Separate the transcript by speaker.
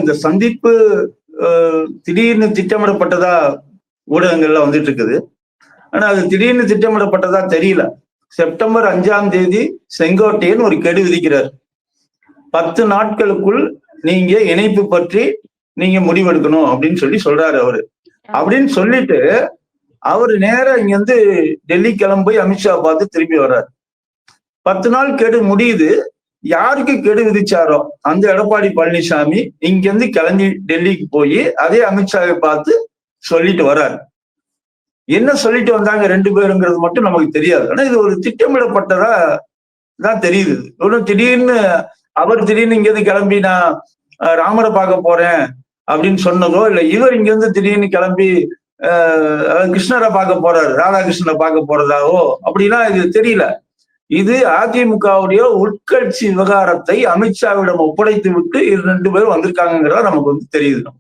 Speaker 1: இந்த சந்திப்பு திடீர்னு திட்டமிடப்பட்டதா ஊடகங்கள்ல வந்துட்டு இருக்குது. ஆனா அது திடீர்னு திட்டமிடப்பட்டதா தெரியல. செப்டம்பர் 5ஆம் தேதி செங்கோட்டையன் ஒரு கெடு விதிக்கிறார். 10 நாட்களுக்குள் நீங்க இணைப்பு பற்றி நீங்க முடிவெடுக்கணும் அப்படின்னு சொல்றாரு அவரு. அப்படின்னு சொல்லிட்டு அவரு நேரா இங்க வந்து டெல்லி கிளம்பி அமித்ஷா பார்த்து திரும்பி வர்றாரு. 10 நாள் கெடு முடியுது. யாருக்கு கெடு விதிச்சாரோ அந்த எடப்பாடி பழனிசாமி இங்க இருந்து கிளம்பி டெல்லிக்கு போய் அதே அமித்ஷாவை பார்த்து சொல்லிட்டு வர்றாரு. என்ன சொல்லிட்டு வந்தாங்க 2 பேருங்கிறது மட்டும் நமக்கு தெரியாது. ஆனா இது ஒரு திட்டமிடப்பட்டதா தான் தெரியுது. ஒன்னும் திடீர்னு அவர் திடீர்னு இங்க இருந்து கிளம்பி நான் ராமரை பார்க்க போறேன் அப்படின்னு சொன்னதோ, இல்ல இவர் இங்க இருந்து திடீர்னு கிளம்பி கிருஷ்ணரை பார்க்க போறாரு, ராதாகிருஷ்ணரை பார்க்க போறதாவோ அப்படின்னா இது தெரியல. இது அதிமுகவுடைய உட்கட்சி விவகாரத்தை அமித்ஷாவிடம் ஒப்படைத்து விட்டு 2 பேரும் வந்திருக்காங்கிறதா நமக்கு வந்து தெரியுது.